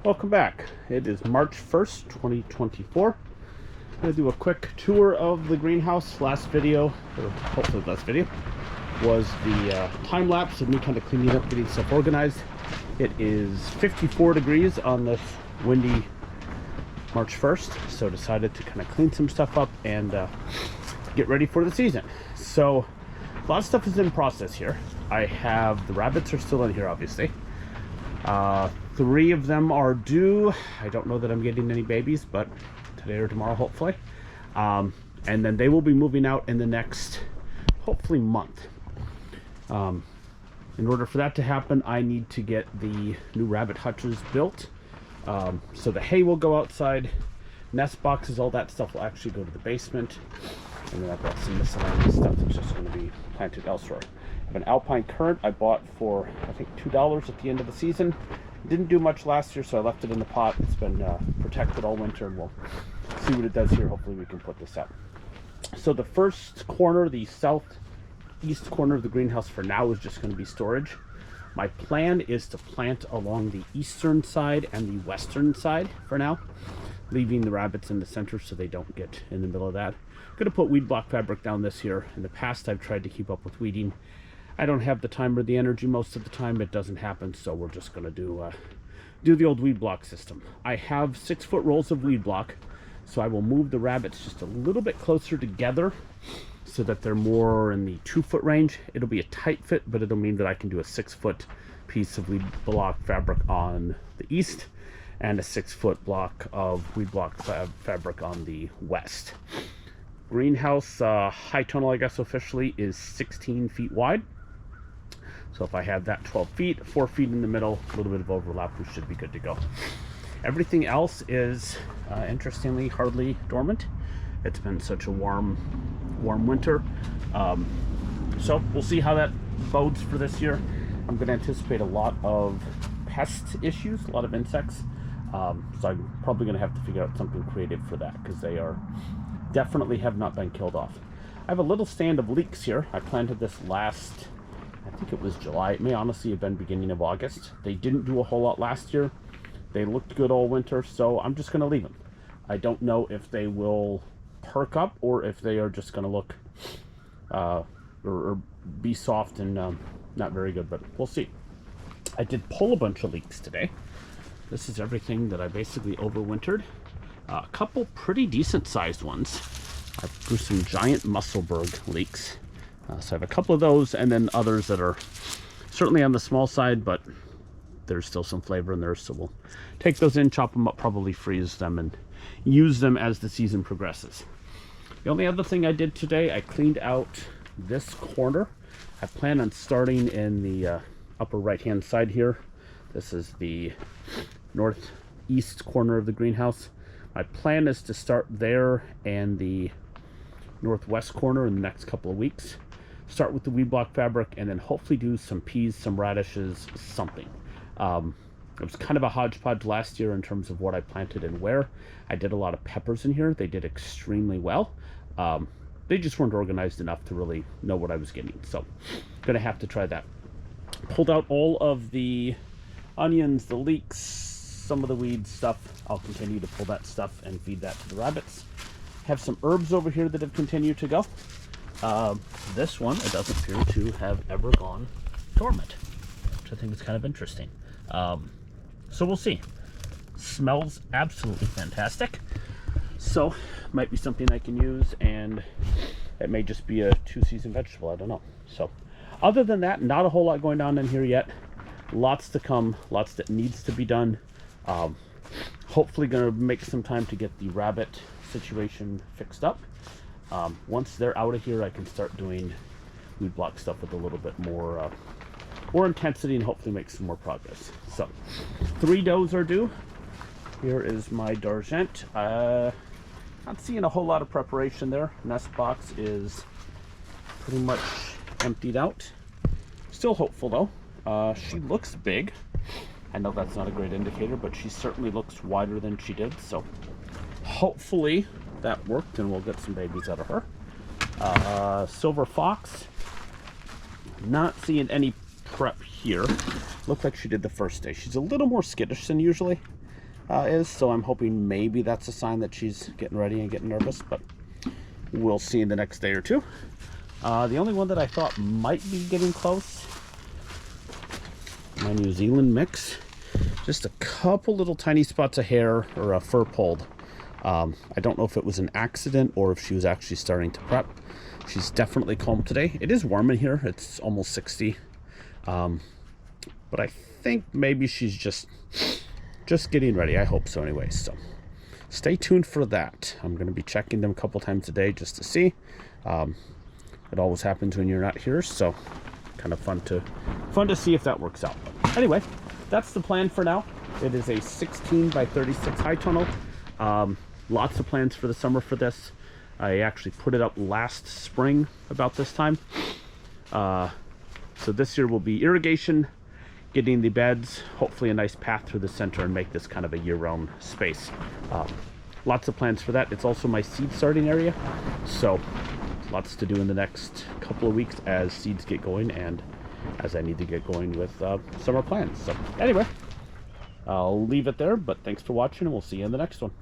Welcome back. It is March 1st, 2024. I'm going to do a quick tour of the greenhouse. Last video, or hopefully last video, was the time lapse of me kind of cleaning up, getting stuff organized. It is 54 degrees on this windy March 1st, so decided to kind of clean some stuff up and get ready for the season. So a lot of stuff is in process here. I have the rabbits are still in here, obviously. 3 of them are due. I don't know that I'm getting any babies, but today or tomorrow, hopefully. And then they will be moving out in the next, hopefully, month. In order for that to happen, I need to get the new rabbit hutches built. So the hay will go outside, nest boxes, all that stuff will actually go to the basement. And then I've got some miscellaneous stuff that's just going to be planted elsewhere. I have an Alpine Currant I bought for, I think, $2 at the end of the season. Didn't do much last year, so I left it in the pot. It's been protected all winter, and we'll see what it does here. Hopefully we can put this up. So the first corner, the southeast corner of the greenhouse for now, is just going to be storage. My plan is to plant along the eastern side and the western side for now, leaving the rabbits in the center so they don't get in the middle of that. I'm going to put weed block fabric down this year. In the past, I've tried to keep up with weeding. I don't have the time or the energy most of the time. It doesn't happen, so we're just going to do the old weed block system. I have 6-foot rolls of weed block, so I will move the rabbits just a little bit closer together so that they're more in the 2-foot range. It'll be a tight fit, but it'll mean that I can do a 6-foot piece of weed block fabric on the east and a 6-foot block of weed block fabric on the west. Greenhouse high tunnel, I guess officially, is 16 feet wide. So if I have that 12 feet, 4 feet in the middle, a little bit of overlap, we should be good to go. Everything else is, interestingly, hardly dormant. It's been such a warm winter. So we'll see how that bodes for this year. I'm going to anticipate a lot of pest issues, a lot of insects. So I'm probably going to have to figure out something creative for that, because they are definitely have not been killed off. I have a little stand of leeks here. I planted this last, I think it was July. It may honestly have been beginning of August. They didn't do a whole lot last year. They looked good all winter, so I'm just going to leave them. I don't know if they will perk up or if they are just going to look or be soft and not very good, but we'll see. I did pull a bunch of leeks today. This is everything that I basically overwintered. A couple pretty decent sized ones. I grew some giant Musselburgh leeks. So I have a couple of those, and then others that are certainly on the small side, but there's still some flavor in there. So we'll take those in, chop them up, probably freeze them, and use them as the season progresses. The only other thing I did today, I cleaned out this corner. I plan on starting in the upper right-hand side here. This is the northeast corner of the greenhouse. My plan is to start there and the northwest corner in the next couple of weeks. Start with the weed block fabric and then hopefully do some peas, some radishes, something. It was kind of a hodgepodge last year in terms of what I planted and where. I did a lot of peppers in here. They did extremely well. They just weren't organized enough to really know what I was getting. So gonna have to try that. Pulled out all of the onions, the leeks, some of the weed stuff. I'll continue to pull that stuff and feed that to the rabbits. Have some herbs over here that have continued to go. This one, it doesn't appear to have ever gone dormant, which I think is kind of interesting. So we'll see. Smells absolutely fantastic. So might be something I can use, and it may just be a 2-season vegetable. I don't know. So other than that, not a whole lot going on in here yet. Lots to come, lots that needs to be done. Hopefully going to make some time to get the rabbit situation fixed up. Once they're out of here, I can start doing weed block stuff with a little bit more intensity and hopefully make some more progress. So 3 does are due. Here is my D'Argent. Not seeing a whole lot of preparation there. Nest box is pretty much emptied out. Still hopeful though. She looks big. I know that's not a great indicator, but she certainly looks wider than she did. So hopefully that worked and we'll get some babies out of her. Silver Fox. Not seeing any prep here. Looked like she did the first day. She's a little more skittish than usually. is, so I'm hoping maybe that's a sign that she's getting ready and getting nervous, but we'll see in the next day or two. The only one that I thought might be getting close, my New Zealand mix. Just a couple little tiny spots of hair or a fur pulled. I don't know if it was an accident or if she was actually starting to prep. She's definitely calm today. It is warm in here. It's almost 60. But I think maybe she's just getting ready. I hope so anyway. So stay tuned for that. I'm going to be checking them a couple times a day just to see. It always happens when you're not here, so kind of fun to see if that works out. But anyway, that's the plan for now. It is a 16 by 36 high tunnel. Lots of plans for the summer for this. I actually put it up last spring about this time. So this year will be irrigation, getting the beds, hopefully a nice path through the center, and make this kind of a year-round space. Lots of plans for that. It's also my seed starting area, so lots to do in the next couple of weeks as seeds get going and as I need to get going with summer plans. So anyway, I'll leave it there, but thanks for watching and we'll see you in the next one.